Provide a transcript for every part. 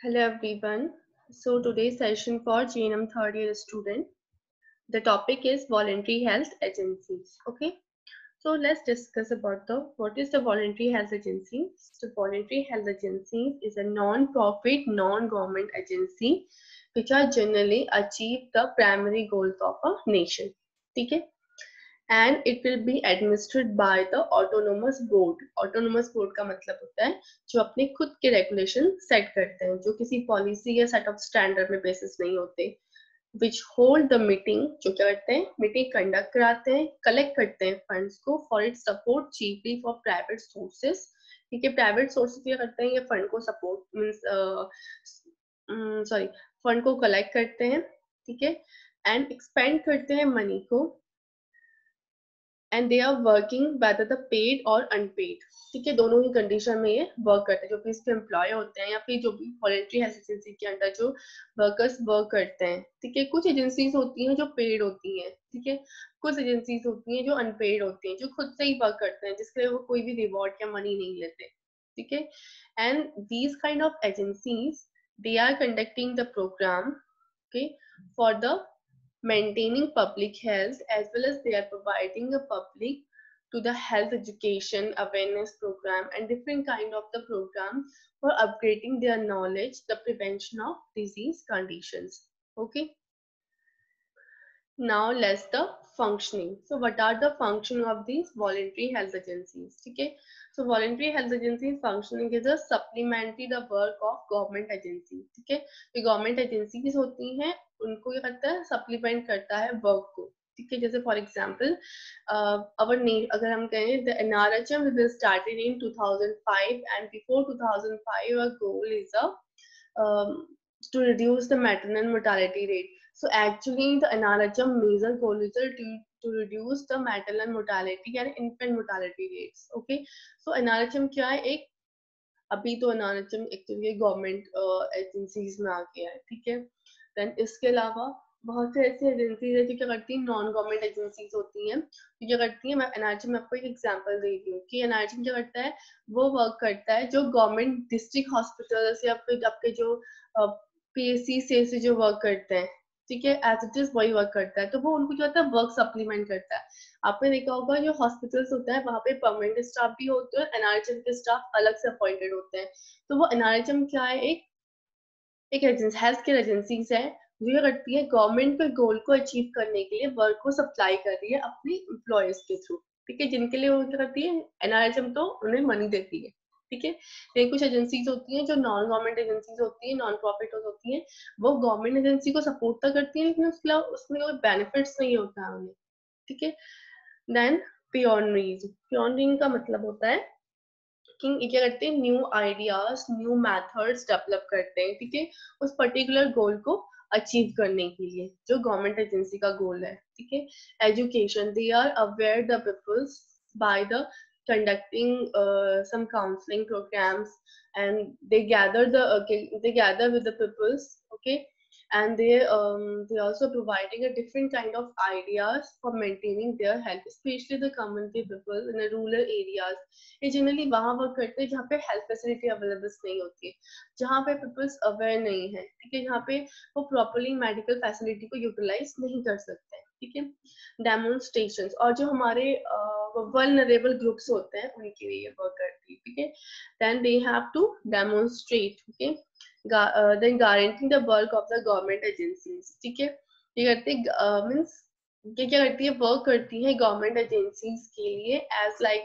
Hello everyone. So today's session for GNM third year student. The topic is voluntary health agencies. Okay. So let's discuss about the what is the voluntary health agency. So voluntary health agency is a non-profit, non-government agency which are generally achieve the primary goals of a nation. Okay. And it will be administered by the autonomous board. Autonomous board का मतलब होता है जो अपने खुद के regulation set करते हैं, जो किसी पॉलिसी या सेट ऑफ स्टैंडर्ड में बेसिस नहीं होते, which hold the meeting, जो क्या करते हैं मीटिंग कंडक्ट कराते हैं, कलेक्ट करते हैं फंड्स को for it support chiefly for private sources. ठीक है, प्राइवेट सोर्सेस क्या करते हैं, ये फंड को सपोर्ट मीन्स सॉरी फंड को कलेक्ट करते हैं. ठीक है, एंड एक्सपेंड करते हैं मनी को, and they are working whether the paid और अनपेड. ठीक है, दोनों ही कंडीशन में ये वर्क करते हैं, जो भी इसके एम्प्लॉय होते हैं या फिर जो भी वॉलंटरी हेल्थ एजेंसी के अंडर जो वर्कर्स वर्क करते हैं. ठीक है, कुछ एजेंसीज होती हैं जो पेड होती हैं. ठीक है, कुछ एजेंसीज होती हैं जो अनपेड होती हैं, जो खुद से ही वर्क करते हैं, जिसके लिए वो कोई भी रिवॉर्ड या मनी नहीं लेते. ठीक है, and these kind of agencies they are conducting the programme, okay, for the maintaining public health, as well as they are providing a public to the health education awareness program and different kind of the program for upgrading their knowledge the prevention of disease conditions. Okay, now let's the functioning. So what are the function of these voluntary health agencies? Okay, so voluntary health agencies functioning is a supplementary the work of government agency. ठीक है, जो government agencies होती हैं उनको क्या करता है, supplement करता है वर्क को. ठीक है, जैसे फॉर एग्जाम्पल अगर हम कहें the NRHM was started in 2005 and before 2005 our goal is to reduce the maternal mortality rate. So actually the NRHM major goal is to reduce the maternal mortality and infant mortality rates. Okay, so NRHM क्या है, एक अभी तो NRHM actually government agencies में आ गया है. ठीक है, देन इसके अलावा बहुत से ऐसी एजेंसीज है जो क्या करती हैं, नॉन गवर्नमेंट एजेंसीज होती हैं जो क्या करती हैं. मैं NRHM में आपको एक एग्जांपल दे रही हूँ कि NRHM क्या करता है, वो वर्क करता है जो गवर्नमेंट डिस्ट्रिक्ट हॉस्पिटल्स या फिर आपके जो PSC से जो वर्क करते हैं. ठीक है, एज इट इज वही वर्क करता है, तो वो उनको क्या होता है, वर्क सप्लीमेंट करता है. आपने देखा होगा जो हॉस्पिटल्स होता है वहां पे परमानेंट स्टाफ भी होते हैं, NRHM के स्टाफ अलग से अपॉइंटेड होते हैं. तो वो NRHM क्या है, एक एजेंसी, हेल्थ केयर एजेंसीज है जो ये करती है गवर्नमेंट के गोल को अचीव करने के लिए वर्क को सप्लाई कर रही है अपने एम्प्लॉयज के थ्रू. ठीक है, जिनके लिए वो क्या करती है, NRHM तो उन्हें मनी देती है. ठीक है, लेकिन कुछ एजेंसीज होती हैं जो नॉन गवर्नमेंट एजेंसीज होती हैं, नॉन प्रॉफिट होती हैं, वो गवर्नमेंट एजेंसी को सपोर्ट तो करती है लेकिन उसके अलावा उसमें कोई बेनिफिट्स नहीं होता है उन्हें. ठीक है, देन पियोनरिंग का मतलब होता है कि ये क्या करते हैं, new ideas new methods develop करते हैं. ठीक है, उस पर्टिकुलर गोल को अचीव करने के लिए जो गवर्नमेंट एजेंसी का गोल है. ठीक है, education, they are aware the peoples by the conducting some counseling programs, and they gather with the peoples. Okay, and they also providing a different kind of ideas for maintaining their health, especially the community people in the rural areas. ये generally वहाँ work करते हैं जहाँ पे health facility available नहीं होती है, जहाँ पे पीपल्स अवेयर नहीं है. ठीक है, जहाँ पे वो प्रॉपरली मेडिकल फैसिलिटी को यूटिलाइज नहीं कर सकते हैं. ठीक है, डेमोन्स्ट्रेशंस और जो हमारे वल्नरेबल ग्रुप्स होते हैं उनके लिए ये वर्क करती है. ठीक है, then they have to demonstrate. Okay, then guaranteeing the work of the government agencies. ठीक है, ये करते मीन्स ये क्या करती है, वर्क करती है गवर्नमेंट एजेंसीज के लिए एज लाइक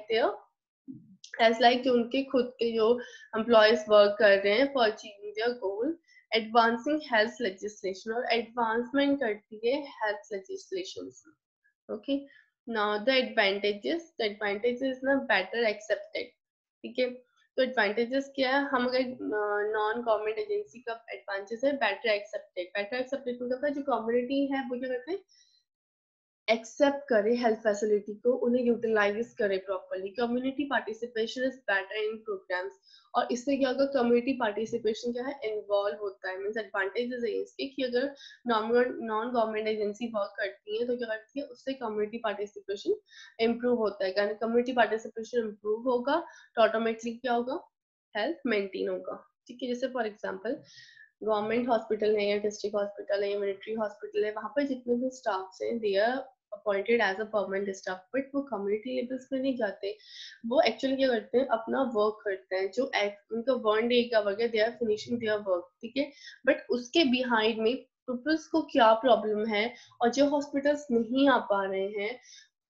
जो उनके खुद के जो एम्प्लॉयज वर्क कर रहे हैं for achieving their goal. Advancing health legislation, और एडवांसमेंट करती है health legislation. Okay, now the advantages ना बेटर एक्सेप्टेड. ठीक है, तो एडवांटेजेस क्या है, हम अगर नॉन गवर्नमेंट एजेंसी का एडवांटेज है बेटर एक्सेप्टेड मतलब जो कम्युनिटी है वो क्या करते हैं, एक्सेप्ट करे हेल्थ फैसिलिटी को, उन्हें यूटिलाइज करे properly. Community participation is better in programmes, और इससे क्या होगा, कम्युनिटी पार्टिसिपेशन क्या है, इन्वॉल्व होता है. मीन्स एडवांटेजेस है इसके कि अगर नॉन गवर्नमेंट एजेंसी वर्क करती है तो क्या करती है, उससे कम्युनिटी पार्टिसिपेशन इम्प्रूव होता है. कम्युनिटी पार्टिसिपेशन इम्प्रूव होगा तो ऑटोमेटिकली क्या होगा, हेल्थ मेंटेन होगा. ठीक है, जैसे फॉर एग्जांपल गवर्नमेंट हॉस्पिटल है या डिस्ट्रिक्ट हॉस्पिटल है या मिलिट्री हॉस्पिटल है, वहां पर जितने भी स्टाफ हैं they are appointed as a permanent staff, but वो कम्युनिटी लेवल्स पे नहीं जाते। वो एक्चुअली क्या करते हैं, अपना वर्क करते हैं, जो उनका 1 डे का वर्क है, they are finishing their work, ठीक है। बट उसके बिहाइंड में पीपल्स को क्या प्रॉब्लम है, और जो हॉस्पिटल्स नहीं आ पा रहे हैं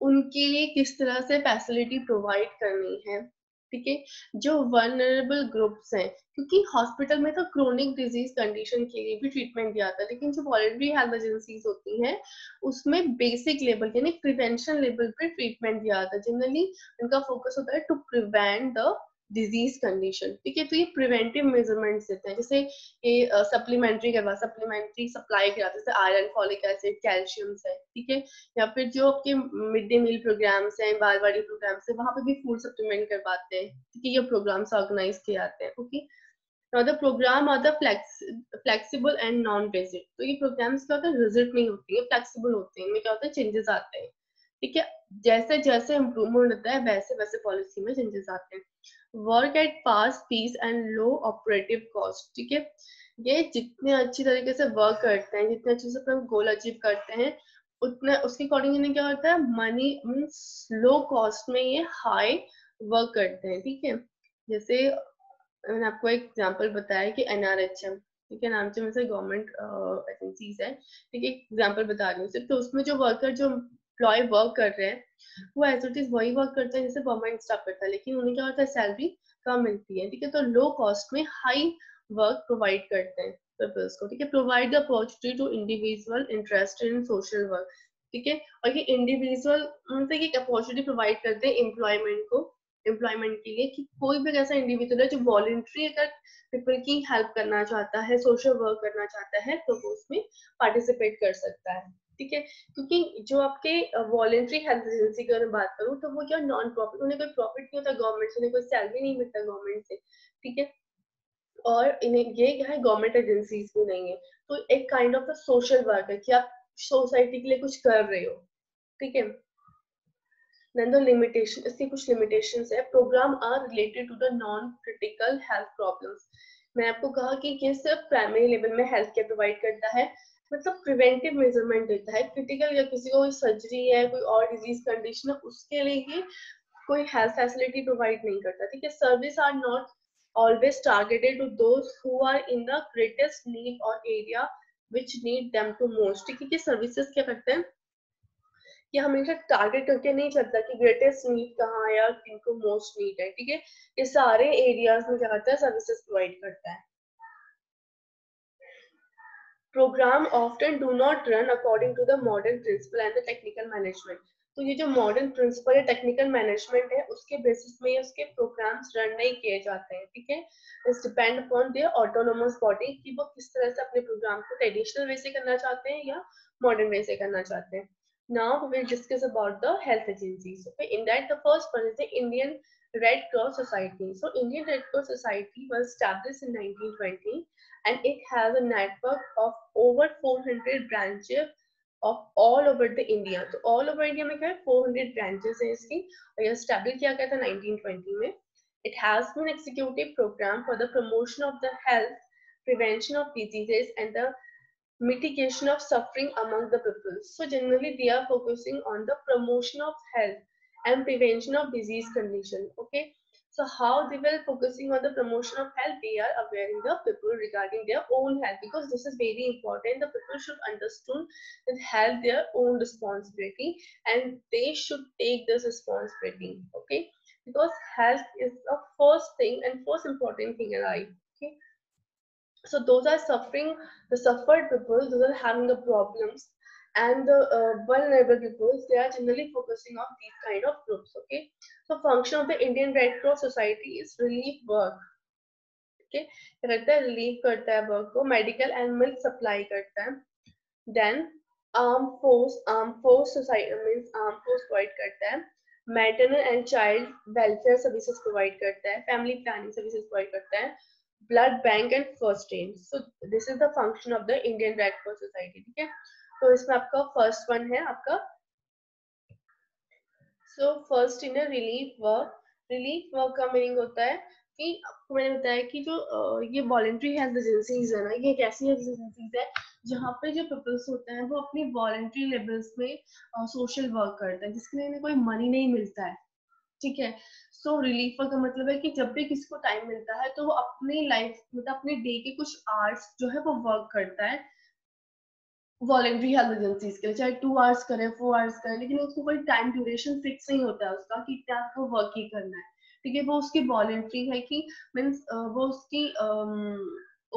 उनके लिए किस तरह से फैसिलिटी प्रोवाइड करनी है, ठीक है। जो वनरेबल ग्रुप्स हैं, क्योंकि हॉस्पिटल में तो क्रोनिक डिजीज कंडीशन के लिए भी ट्रीटमेंट दिया जाता है, लेकिन जो वॉलंटरी हेल्थ एजेंसीज होती हैं उसमें बेसिक लेवल यानी प्रिवेंशन लेवल पे ट्रीटमेंट दिया जाता है। जनरली उनका फोकस होता है to prevent the disease condition, ठीक है। तो ये प्रिवेंटिव मेजरमेंट्स देते हैं, जैसे ये सप्लीमेंट्री करवा सप्लीमेंट्री सप्लाई कराते हैं, जैसे आयरन, फॉलिक एसिड, कैल्शियम है, ठीक है। या फिर जो आपके मिड डे मील प्रोग्राम्स हैं, बालवाड़ी प्रोग्राम्स हैं, वहां पे भी फूड सप्लीमेंट करवाते हैं, ठीक है। ये प्रोग्राम्स ऑर्गेनाइज किए जाते हैं, okay. Now the programme are the flexible and non rigid. तो ये प्रोग्राम्स क्या होता है, रिजिड नहीं होती है, फ्लेक्सिबल होते हैं। इनमें क्या होता है, चेंजेस आते हैं, ठीक है। जैसे जैसे इम्प्रूवमेंट होता है वैसे वैसे पॉलिसी में चेंजेस आते हैं। Work at fast peace and low operative cost, ठीक है। ये जितने अच्छी तरीके से वर्क करते हैं, जितने अच्छे से अपना गोल अचीव करते हैं, उतना उसके अकॉर्डिंग इन्हें क्या होता है, मनी मीन्स लो कॉस्ट में ये हाई वर्क करते हैं, ठीक है। जैसे मैंने आपको एक एग्जांपल बताया कि एनआरएचएम, ठीक है, नाम से में से गवर्नमेंट एजेंसीज है, ठीक है। एग्जांपल बता रही हूँ सिर्फ, तो उसमें जो वर्कर जो एम्प्लॉय वर्क कर रहे हैं वो एज इट इज वही वर्क करते हैं जैसे परमानेंट स्टाफ करता है, लेकिन उन्हें क्या होता है, सैलरी कम मिलती है, ठीक है। तो लो कॉस्ट में हाई वर्क प्रोवाइड करते हैं पीपल्स को, ठीक है। Provide the opportunity to individual interested in social work, ठीक है। और ये इंडिविजुअल मतलब एक अपॉर्चुनिटी प्रोवाइड करते हैं एम्प्लॉयमेंट के लिए, कि कोई भी ऐसा इंडिविजुअल है जो वॉलंटरी अगर पीपल की हेल्प करना चाहता है, सोशल वर्क करना चाहता है, तो वो उसमें पार्टिसिपेट कर सकता है, ठीक है। क्योंकि जो आपके वॉलंटरी हेल्थ एजेंसी की अगर बात करूँ तो वो क्या नॉन प्रॉफिट, उन्हें कोई प्रॉफिट नहीं होता गवर्नमेंट से, उन्हें कोई सैलरी नहीं मिलता गवर्नमेंट से, ठीक है। और इन्हें ये क्या है, गवर्नमेंट एजेंसीज भी नहीं है, तो एक काइंड ऑफ सोशल वर्क है कि आप सोसाइटी के लिए कुछ कर रहे हो, ठीक है। Then the limitation, इसकी कुछ limitations है। Program are related to the non-critical health problems. मैं आपको कहा कि ये सिर्फ प्राइमरी लेवल में हेल्थ केयर प्रोवाइड करता है, मतलब प्रिवेंटिव मेजरमेंट देता है। क्रिटिकल या किसी को कोई सर्जरी है, कोई और डिजीज कंडीशन है, उसके लिए ये कोई हेल्थ फैसिलिटी प्रोवाइड नहीं करता, ठीक है। Service are not always targeted to those who are in the greatest need or area which need them to most, ठीक है। कि सर्विसेज क्या करते हैं, कि हमेशा टारगेट करके नहीं चलता कि ग्रेटेस्ट नीड कहाँ है या किनको मोस्ट नीड है, ठीक है। ये सारे एरियाज में क्या करता है, सर्विसेज प्रोवाइड करता है। Programme often do not run according to the modern principle and the technical management. तो ये जो मॉडर्न प्रिंसिपल या टेक्निकल मैनेजमेंट है उसके बेसिस में उसके प्रोग्राम्स रन नहीं किए जाते हैं, ठीक है। It's depend upon their autonomous body कि वो किस तरह से अपने प्रोग्राम को ट्रेडिशनल वे से करना चाहते हैं या मॉडर्न वे से करना चाहते हैं। Now we will discuss about the health agencies. Okay, in that the first one is the Indian Red Cross Society. So Indian Red Cross Society was established in 1920 and it has a network of over 400 branches of all over the India. तो all over India में क्या है, 400 branches है इसकी, और ये establish किया गया था 1920 में. It has been executive program for the promotion of the health, prevention of diseases and the mitigation of suffering among the people. So generally they are focusing on the promotion of health and prevention of disease condition. Okay. So how they were focusing on the promotion of health, they are awareing the people regarding their own health, because this is very important. The people should understand that health their own responsibility and they should take this responsibility. Okay. Because health is the first thing and first important thing in life. Okay. So those are suffering, the suffered people, those are having the problems, and the vulnerable people, they are generally focusing on these kind of groups. Okay. So function of the Indian Red Cross Society is relief work. Okay. करता है, relief करता है work को, medical and milk supply करता है, then armed force society means armed force provide करता है, maternal and child welfare services provide करता है, family planning services provide करता है, blood bank and first aid. So this is the function of the Indian Red Cross Society, ठीक है। तो इसमें आपका फर्स्ट वन है आपका, so first in relief work. Relief work का मीनिंग होता है कि आपको मैंने बताया कि जो ये वॉलंटरी हेल्थ एजेंसीज है ना, ये एक ऐसी हेल्थ एजेंसीज है जहाँ पे जो पीपल्स होते हैं वो अपनी वॉलंटरी लेवल्स में सोशल वर्क करते हैं, जिसके लिए इन्हें कोई मनी नहीं मिलता है, ठीक है। सो रिलीफ वर्क का मतलब है कि जब भी किसी को टाइम मिलता है तो वो अपनी लाइफ मतलब अपने डे के कुछ आवर्स जो है वो वर्क करता है वॉलंटरी हेल्थ एजेंसीज के लिए, चाहे 2 आवर्स करे 4 आवर्स करे, लेकिन उसको कोई टाइम ड्यूरेशन फिक्स नहीं होता है उसका कि इतना आपको वर्क ही करना है, ठीक है। वो उसकी वॉलंटरी है कि मीन्स वो उसकी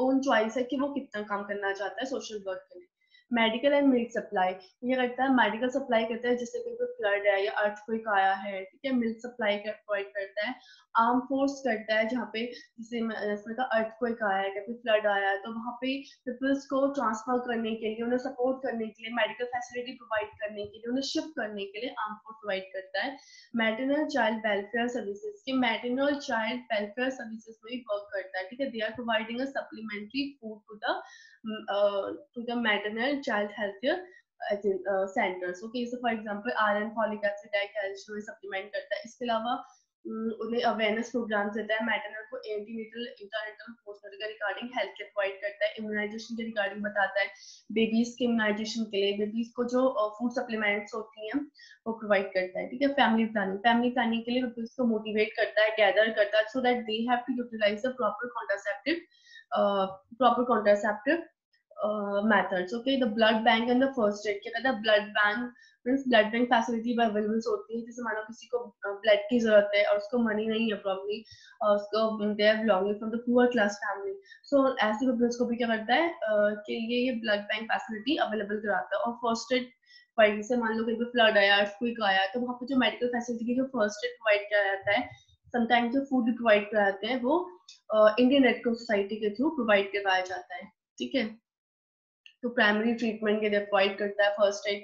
ओन चॉइस है कि वो कितना काम करना चाहता है सोशल वर्क के लिए। मेडिकल एंड मिल्क सप्लाई ये करता है, मेडिकल सप्लाई करता है जैसे कोई फ्लड है या अर्थक्वेक आया है, ठीक है। मिल्क सप्लाई प्रोवाइड करता है। आर्म फोर्स करता है जहाँ पे जैसे जैसे का अर्थक्वेक आया है या फिर फ्लड आया है तो वहाँ पे पीपल्स को ट्रांसफर करने के लिए, उन्हें सपोर्ट करने के लिए, मेडिकल फैसिलिटी प्रोवाइड करने के लिए, उन्हें शिफ्ट करने के लिए आर्म फोर्स प्रोवाइड करता है। मैटरनल चाइल्ड वेलफेयर सर्विसेज के मैटरनल चाइल्ड वेलफेयर सर्विसेज में भी वर्क करता है, ठीक है। They are providing a supplementary food to the maternal child health centres, okay. So for example iron, folic acid है, कैल्शियम सप्लीमेंट करता है। इसके अलावा उन्हें अवेयरनेस प्रोग्राम देता है, मैटरनल को एंटीनेटल इंटरनेटल पोस्टनल के रिगार्डिंग हेल्थ केयर प्रोवाइड करता है, इम्यूनाइजेशन के रिगार्डिंग बताता है, बेबीज के इम्यूनाइजेशन के लिए बेबीज को जो फूड सप्लीमेंट्स होती हैं वो प्रोवाइड करता है, ठीक है। फैमिली प्लानिंग के लिए पीपल्स को मोटिवेट करता है, गैदर करता है so that they have to utilise the proper contraceptive methods, okay। The blood bank and the first aid, क्या कहता है blood bank means blood bank facility available होती है, जैसे मानो किसी को ब्लड की जरूरत है और उसको मनी नहीं है प्रॉब्ली और उसको they are belonging from the poor class family, so ऐसे पीपल्स को भी क्या करता है कि ये ब्लड बैंक फैसिलिटी अवेलेबल कराता है। और फर्स्ट एड प्रोवाइड, जैसे मान लो कहीं पे फ्लड आया, अर्थक्वेक आया तो वहाँ पे जो मेडिकल फैसिलिटी की जो फर्स्ट एड प्रोवाइड किया जाता है, समटाइम्स जो फूड भी प्रोवाइड कराते हैं वो इंडियन रेड क्रॉस सोसाइटी के थ्रू प्रोवाइड करवाया जाता है, ठीक है। तो प्राइमरी ट्रीटमेंट के लिए प्रोवाइड करता है, first aid,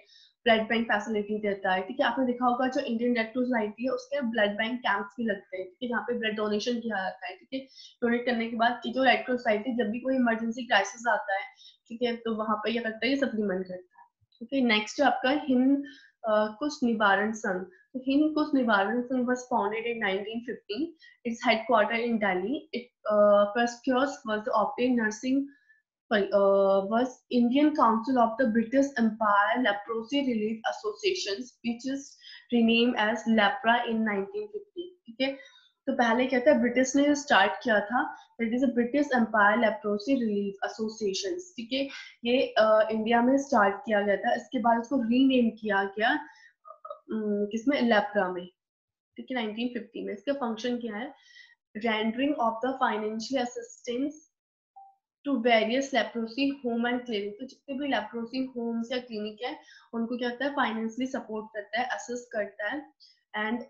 blood bank facility देता है, ठीक है। आपने देखा होगा जो इंडियन रेड क्रॉस सोसाइटी है उसके ब्लड बैंक कैंप्स भी लगते हैं, ठीक है, जहाँ पे ब्लड डोनेशन किया जाता है, ठीक है। डोनेट करने के बाद जो रेड क्रॉस सोसाइटी जब भी कोई इमरजेंसी क्राइसिस आता है, ठीक है, तो वहाँ पे ये करता है, ये सप्लीमेंट करता है, ठीक है। नेक्स्ट आपका हिंद कुछ निवारण संघ। तो हिंद कुछ निवारण संघ was founded in 1915. Its headquarters in Delhi. It first was to obtain nursing was Indian Council of the British Empire Leprosy Relief Associations, which is renamed as LEPRA in 1950, ठीक है। तो पहले क्या था, ब्रिटिश ने स्टार्ट किया था, that is British Empire Leprosy Relief Association, ठीक है। ये इंडिया में स्टार्ट किया गया था, इसके बाद उसको रीनेम किया गया किसमें, लेप्रा में, ठीक है, 1950 में। इसका फंक्शन क्या है, rendering of the financial assistance to various leprosy home and clinic. तो जितने भी लेप्रोसी होम्स या क्लिनिक है उनको क्या होता है, फाइनेंशियली सपोर्ट करता है, असिस्ट करता है, एंड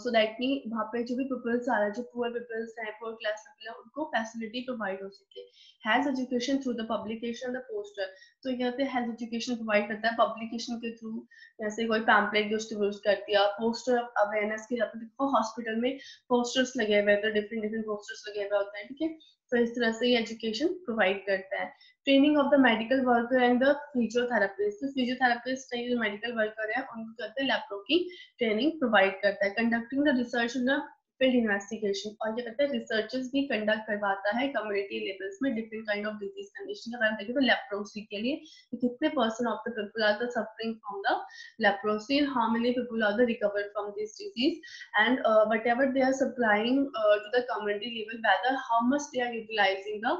सो दैट मी वहाँ पे जो भी पीपल्स आ रहा है, जो पुअर पीपल्स हैं, पुअर क्लास पीपल है, उनको फैसिलिटी प्रोवाइड हो सके। Health education through the publication the poster. तो ये कहते हैं हेल्थ एजुकेशन प्रोवाइड करता है पब्लिकेशन के थ्रू, जैसे कोई पैम्पलेट डिस्ट्रीब्यूट कर दिया, पोस्टर अवेयरनेस के, देखो हॉस्पिटल में पोस्टर्स लगे हुए हैं, डिफरेंट डिफरेंट पोस्टर्स लगे हुए होते हैं, ठीक है। तो इस तरह से ये एजुकेशन प्रोवाइड करता है। Training of the medical worker and the physiotherapist. तो फिजियोथेरेपिस्ट जो मेडिकल वर्कर है उनको कहते हैं लेप्रो की ट्रेनिंग प्रोवाइड करता है। Conducting the research in the field investigation, और ये कहते हैं रिसर्चेस भी कंडक्ट करवाता है कम्युनिटी लेवल्स में different kind of disease condition. अगर हम देखें तो लेप्रोसी के लिए कितने percent of the people are the suffering from the leprosy, how many people are the recovered from this disease, and whatever they are supplying to the community level, whether how much they are utilizing the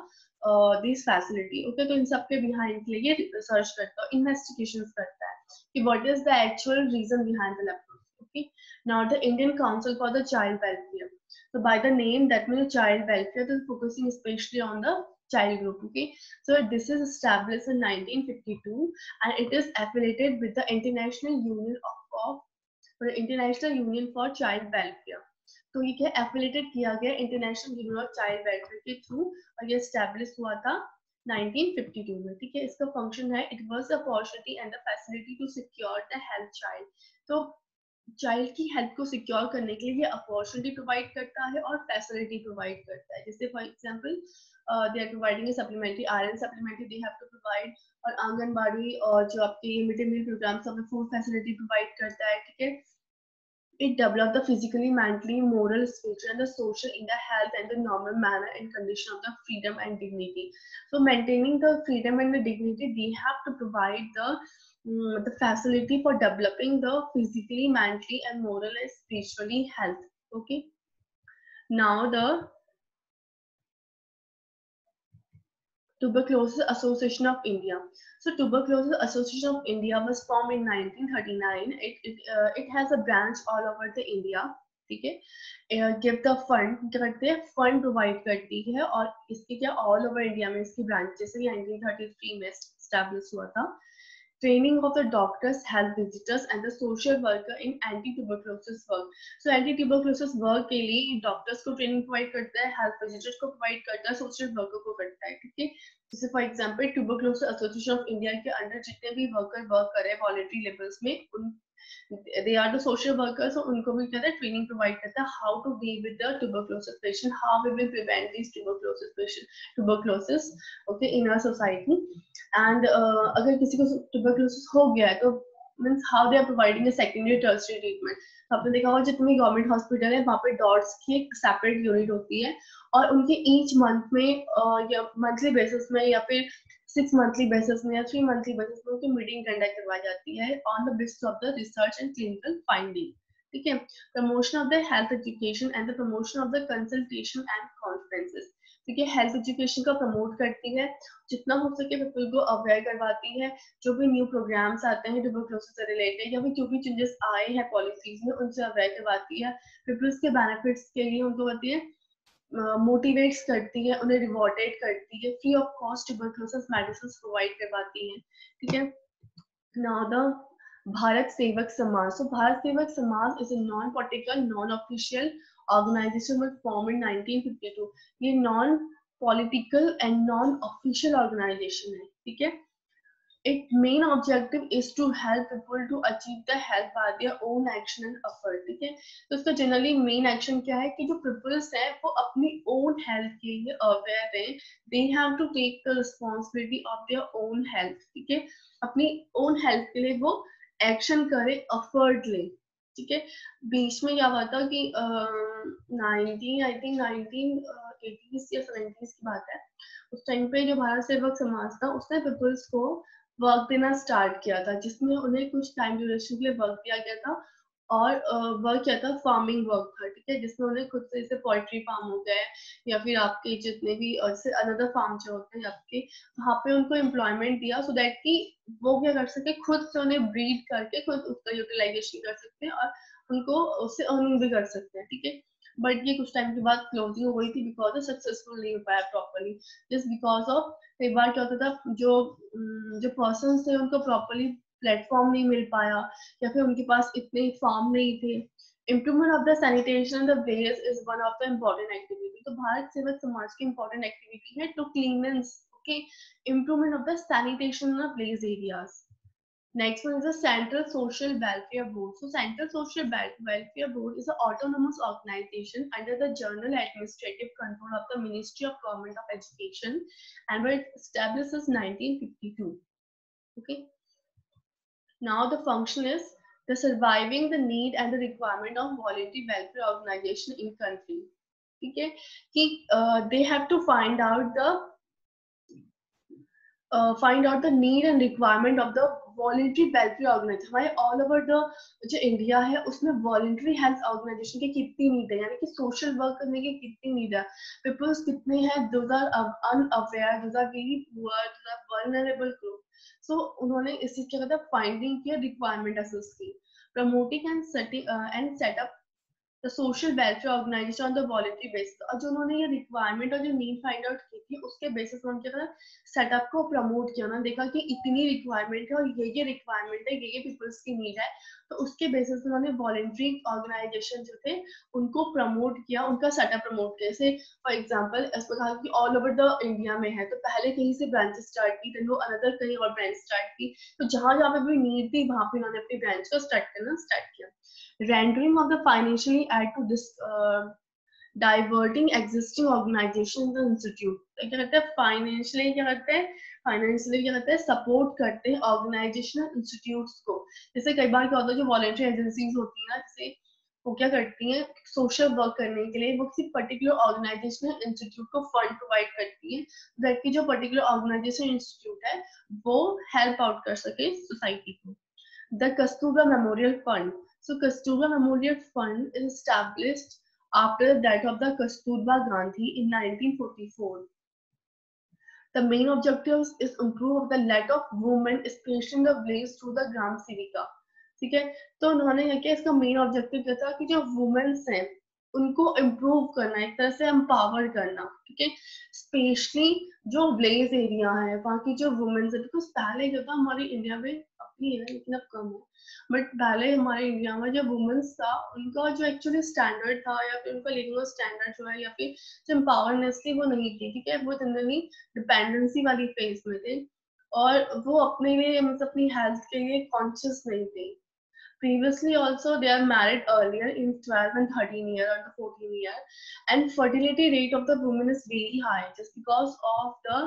this facility, okay। तो इन सब के behind के लिए research करता है, investigations करता है कि what is the actual reason behind the leprosy, okay। Now the Indian Council for the Child Welfare, so by the name that means child welfare, is focusing especially on the child group, okay। So this is established in 1952 and it is affiliated with the International Union of international union for child welfare. तो ये क्या affiliated किया गया international union of child welfare के through और ये establish हुआ था 1952 में, ठीक है। इसका फंक्शन है, it was the opportunity and the facility to secure the health child. तो चाइल्ड की हेल्थ को सिक्योर करने के लिए ये अपॉर्चुनिटी प्रोवाइड करता है और फैसिलिटी प्रोवाइड करता है। जैसे for example they are providing a supplementary iron supplementary they have to provide, और आंगनबाड़ी और जो आपकी मिड डे मील प्रोग्राम सब फूड फैसिलिटी प्रोवाइड करता है, ठीक है। It developed the physically, mentally, moral, spiritual, and the social in the health and the normal manner and condition of the freedom and dignity. So maintaining the freedom and the dignity, they have to provide the facility for developing the physically, mentally, and moral and spiritually health. Okay. Now the Tuberculosis Association of India. So Tuberculosis Association of India was formed in 1939. It has a branch all over the India. ठीक है, give the fund क्या करते हैं, fund provide करती है और इसके क्या ऑल ओवर इंडिया में इसकी ब्रांचेस 1933 में स्टैब्लिश हुआ था. Training of the doctors, health visitors, and the social worker in anti-tuberculosis work. So anti-tuberculosis work के लिए डॉक्टर्स को ट्रेनिंग प्रोवाइड करता है, हेल्थ विजिटर्स को प्रोवाइड करता है, सोशल वर्कर को करता है. ठीक है, जैसे for example tuberculosis association of India के अंडर जितने भी वर्कर वर्क कर रहे हैं वॉलंटरी लेवल्स में, उन they are the social workers, so उनको भी कहता है ट्रेनिंग प्रोवाइड करता है how to deal with the tuberculosis patient, how we will prevent these tuberculosis okay in our society. And अगर किसी को tuberculosis हो गया है तो means how they are providing a secondary tertiary treatment. तो आपने देखा होगा जितने गवर्नमेंट हॉस्पिटल है वहाँ पे डॉट्स की एक सेपरेट यूनिट होती है और उनके ईच मंथ में या मंथली बेसिस में या फिर 6 मंथली बेसिस में या 3 मंथली बेसिस में उनकी मीटिंग कंडक्ट करवाई जाती है on the basis of the research and clinical finding. ठीक है, promotion of the health education and the promotion of the consultation and conferences. ठीक है, हेल्थ एजुकेशन का प्रमोट करती है, जितना हो सके पीपल को अवेयर करवाती है, जो भी न्यू प्रोग्राम्स आते हैं ट्यूबरक्लोसिस से रिलेटेड या फिर जो भी चेंजेस आए हैं पॉलिसीज में उनसे अवेयर करवाती है, पीपल्स के बेनिफिट्स के लिए उनको बताती है, मोटिवेट्स करती है, उन्हें रिवॉर्डेड करती है, free of cost tuberculosis medicine provide करवाती है. ठीक है, नाउ द भारत सेवक समाज. So भारत सेवक समाज is a non-political, non-official organization was formed in 1952. ये non-political and non-official organization है. ठीक है, its main objective is to help people to achieve the health by their own action and effort. ठीक है, तो इसका जनरली मेन एक्शन क्या है कि जो पीपल्स हैं वो अपनी ओन हेल्थ के लिए अवेयर हैं, they have to take the responsibility of their own health. ठीक है, अपनी ओन हेल्थ के लिए वो एक्शन करे, एफर्ट ले. ठीक है, बीच में क्या हुआ था कि 1980s या 70s की बात है, उस टाइम पे जो भारत सेवक समाज था उसने पीपल्स को वर्क देना स्टार्ट किया था, जिसमें उन्हें कुछ टाइम ड्यूरेशन के लिए वर्क दिया गया था और वर्क किया था, फार्मिंग वर्क था. ठीक है, जिसमें उन्हें खुद से जैसे पोल्ट्री फार्म हो गए या फिर आपके जितने भी जैसे अनदर फार्म जो होते हैं आपके, वहाँ पे उनको एम्प्लॉयमेंट दिया सो दैट कि वो क्या कर सके, खुद से उन्हें ब्रीड करके खुद उसका यूटिलाइजेशन कर सकते हैं और उनको उससे अर्निंग भी कर सकते हैं. ठीक है, बट ये कुछ टाइम के बाद क्लोजिंग हो गई थी बिकॉज सक्सेसफुल नहीं हो पाया प्रॉपरली, जस्ट बिकॉज ऑफ कई बार क्या होता था जो पर्सन थे उनको प्रॉपरली प्लेटफॉर्म नहीं मिल पाया या फिर उनके पास इतने फार्म नहीं थे. Improvement of the sanitation the ways is one of the important activity. तो भारत सेवक समाज की इम्पोर्टेंट एक्टिविटी है to cleanness. Okay, improvement of the sanitation in place areas. Next one is the Central Social Welfare Board. So Central Social Welfare Board is an autonomous organization under the general administrative control of the Ministry of Government of Education and was established in 1952. Okay. Now the function is the surviving the need and the requirement of voluntary welfare organization in country. Okay. They have to find out the need and requirement of the voluntary welfare organisation. हमारे all over the जो India है उसमें voluntary health organisation की कितनी need है, यानी कि social work करने की कितनी नीड है, पीपल्स कितने हैं, those are unaware, those are very poor, those are vulnerable group. So उन्होंने इस चीज क्या कहता है फाइंडिंग किया, रिक्वायरमेंट असेस की, promoting and setup the social welfare organisation on the voluntary basis. और जो उन्होंने ये रिक्वायरमेंट और जो नीड फाइंड आउट की थी उसके बेसिस पर उनके सेटअप को प्रमोट किया. उन्होंने देखा कि इतनी रिक्वायरमेंट है और ये रिक्वायरमेंट है, ये पीपल्स की नीड है, तो उसके बेसिस पर उन्होंने वॉलंटरी ऑर्गेनाइजेशन जो थे उनको प्रमोट किया, उनका सेटअप प्रमोट किया. जैसे फॉर एग्जाम्पल इसमें कहा कि ऑल ओवर द इंडिया में है, तो पहले कहीं से ब्रांचेस स्टार्ट की, then वो अनदर कहीं और ब्रांच स्टार्ट की, तो जहां जहां पे भी नीड थी वहां पे उन्होंने अपनी ब्रांच को स्टार्ट करना स्टार्ट किया. Rendering of the financially add to this diverting existing organization the institute. क्या कहते हैं फाइनेंशियली, क्या करते हैं फाइनेंशियली, क्या कहते हैं सपोर्ट करते हैं ऑर्गेनाइजेशनल इंस्टीट्यूट्स को. जैसे कई बार क्या होता है जो वॉलंटरी एजेंसीज होती है ना, जैसे वो क्या करती हैं सोशल वर्क करने के लिए, वो किसी पर्टिकुलर ऑर्गेनाइजेशन इंस्टीट्यूट को फंड प्रोवाइड करती है दैट की जो पर्टिकुलर ऑर्गेनाइजेशन इंस्टीट्यूट है वो हेल्प आउट कर सके सोसाइटी को. The Kasturba memorial fund. So Kasturba Memorial Fund is established after the death of the Kasturba Gandhi in 1944. The main objectives is improve the lot of women, especially the blaze through the Gram Sevika. ठीक है, तो उन्होंने क्या किया, इसका main objective क्या था कि जो वुमेन्स हैं उनको इम्प्रूव करना, एक तरह से एम्पावर करना. ठीक है, स्पेशली जो विलेज एरिया है वहाँ की जो वुमेन्स है, बिकॉज पहले जो था हमारे इंडिया में, अभी है लेकिन अब कम है, बट पहले हमारे इंडिया में जो वुमेन्स था उनका जो एक्चुअली स्टैंडर्ड था या फिर उनका लिविंग स्टैंडर्ड जो है या फिर जो एम्पावरनेस थी वो नहीं थी. ठीक है, वो जनरली डिपेंडेंसी वाली फेज में थे और वो अपने लिए मतलब अपनी हेल्थ के लिए कॉन्शियस नहीं थे. Previously also they are married earlier in 12 and 13 year or the 14 year, and fertility rate of the women is very high just because of the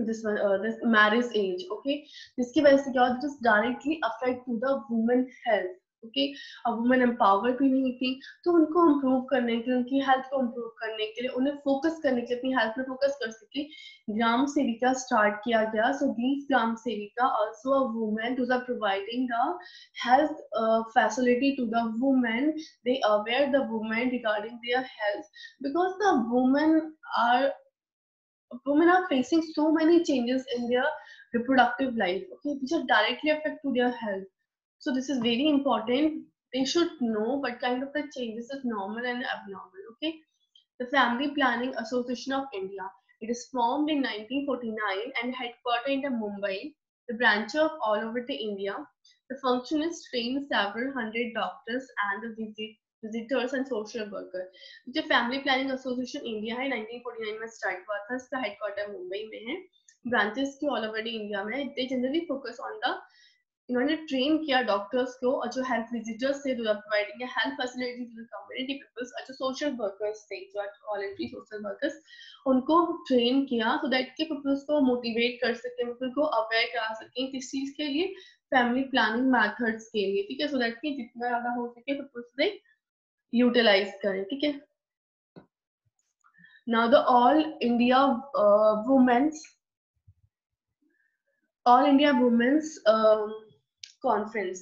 this marriage age. Okay, जिसकी वजह से क्या होता है, just directly affect to the woman health. Okay, अब women empower भी नहीं थी, तो उनको इम्प्रूव करने के लिए, उनकी हेल्थ को इम्प्रूव करने के लिए, उन्हें फोकस करने के लिए, अपनी हेल्थ में फोकस कर सके, ग्राम सेविका स्टार्ट किया गया. सो दीज ग्राम सेविका also a women who are providing the health facility to the women. They aware the women regarding their health because the women are facing so many changes in their reproductive life, okay, which are directly affect to their health. So this is very important. They should know what kind of the changes is normal and abnormal. Okay, the Family Planning Association of India. It is formed in 1949 and headquartered in Mumbai. The branch of all over the India. The function is train several hundred doctors and the visitors and social workers. जो family planning association India है 1949 में start हुआ था, इसका headquarter Mumbai में है, branches की all over India में. They generally focus on the, इन्होंने ट्रेन किया डॉक्टर्स को और जो हेल्थ विजिटर्स थे, जो providing health facility to the community peoples, और जो सोशल वर्कर्स थे, जो वॉलंटरी सोशल वर्कर्स, उनको ट्रेन किया सो दैट के पीपल्स को मोटिवेट कर सके, पीपल को अवेयर करा सके किस चीज के लिए, फैमिली प्लानिंग मेथड्स के लिए. ठीक है, सो दैट कि जितना ज्यादा हो सके पीपल्स से यूटिलाइज करें. ठीक है, now the All India Women's conference.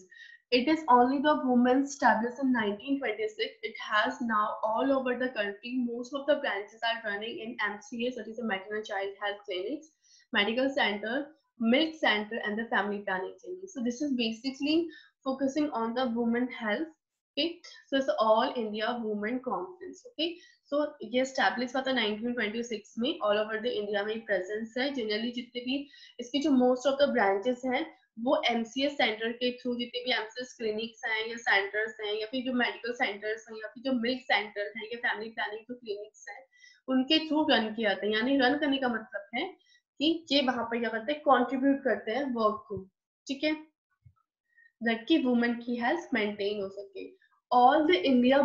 It is only the women established in 1926. It has now all over the country. Most of the branches are running in MCA, such as the maternal child health clinics, medical center, milk center, and the family planning clinic. So this is basically focusing on the women health. Okay, so it's all India Women Conference. Okay, so ये established हुआ था 1926 में, all over the India में presence है. Generally जितने भी इसके जो most of the branches हैं वो MCS सेंटर के थ्रू, जितने भी MCS क्लिनिक्स हैं या सेंटर्स हैं या फिर जो मेडिकल सेंटर्स हैं या फिर जो मिल्क सेंटर हैं या फैमिली प्लानिंग जो क्लिनिक्स हैं उनके थ्रू रन किया जाता है. यानी रन करने का मतलब है कि ये वहां पर क्या करते हैं, कंट्रीब्यूट करते हैं वर्क को. ठीक है, ताकि वुमेन की हेल्थ मेंटेन हो सके. All the India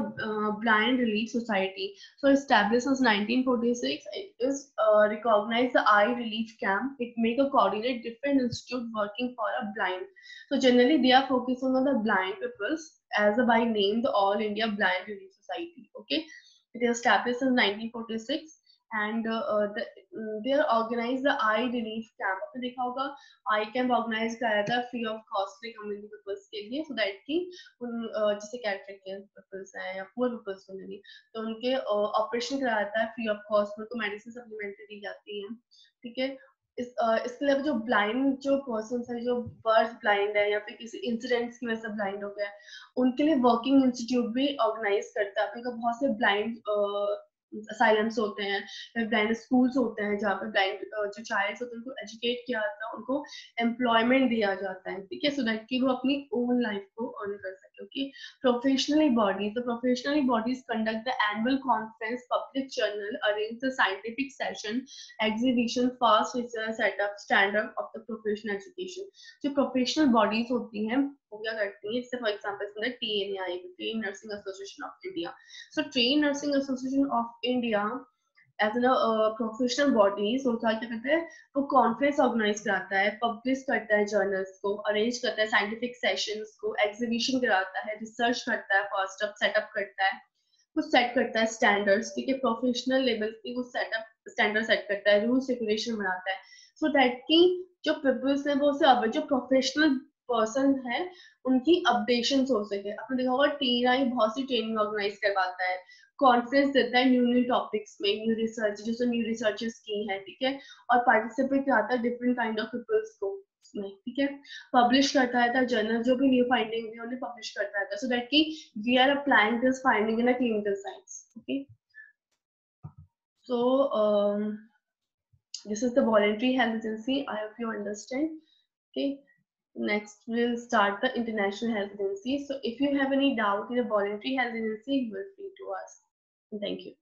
Blind Relief Society, so established since 1946, it is recognized the eye relief camp. It make a coordinate different institute working for a blind. So generally they are focusing on the blind peoples as a by name the All India Blind Relief Society. Okay, it is established in 1946 and they are organized the eye relief camp. आपने देखा होगा आई camp organise कराया था free of cost community peoples के लिए, so that कि उन जैसे कैटरेक्ट के पीपल्स हैं या पुअर पीपल्स को नहीं, तो उनके ऑपरेशन कराया जाता है फ्री ऑफ कॉस्ट, उनको मेडिसिन सप्लीमेंट्री दी जाती है. ठीक है, इसके अलावा जो ब्लाइंड जो पर्सन है, जो बर्थ ब्लाइंड है या फिर किसी इंसिडेंट्स की वजह से ब्लाइंड हो गया, उनके लिए वर्किंग इंस्टीट्यूट भी ऑर्गेनाइज करता है. आपने बहुत से ब्लाइंड असाइलम्स होते हैं, ब्लाइंड स्कूल्स होते हैं जहाँ पे ब्लाइंड जो चाइल्ड्स होते हैं उनको एजुकेट किया जाता है, उनको एम्प्लॉयमेंट दिया जाता है. ठीक है, सो दैट कि वो अपनी ओन लाइफ को अर्न कर सके. Okay, professionally bodies conduct the annual conference, public journal, arrange the scientific session, exhibition, fast research setup, standard of the professional education. जो प्रोफेशनल बॉडीज होती हैं वो क्या करती हैं, जैसे for example TNI, train nursing association of India. So Trained Nursing Association of India as an professional body सोचा क्या करता है, वो कॉन्फ्रेंस ऑर्गेनाइज कराता है, पब्लिश करता है जर्नल्स को, अरेंज करता है साइंटिफिक सेशंस को, एग्जीबिशन कराता है, रिसर्च करता है, फर्स्ट अप सेटअप करता है, कुछ सेट करता है स्टैंडर्ड्स, ठीक है, प्रोफेशनल लेवल की कुछ सेटअप स्टैंडर्ड सेट करता है, रूल्स रेगुलेशन बनाता है, सो दैट की जो पीपल्स है वो से अब जो प्रोफेशनल पर्सन है उनकी अपडेशन हो सके। आपने देखा होगा टीआई बहुत सी ट्रेनिंग ऑर्गेनाइज करवाता है, कॉन्फ्रेंस देता है न्यू न्यू टॉपिक्स में, न्यू रिसर्च जैसे न्यू रिसर्चेस की है, ठीक है, और पार्टिसिपेट कराता है डिफरेंट काइंड ऑफ पीपल्स को उसमें, ठीक है, पब्लिश करता है जर्नल जो भी न्यू फाइंडिंग है उन्हें पब्लिश करता है, सो दैट की we are applying this finding in a clinical science. Okay, so this is the voluntary health agency. I hope you understand. Okay, next we'll start the international health agency. So if you have any doubt in a voluntary health agency, you will free to ask. Thank you.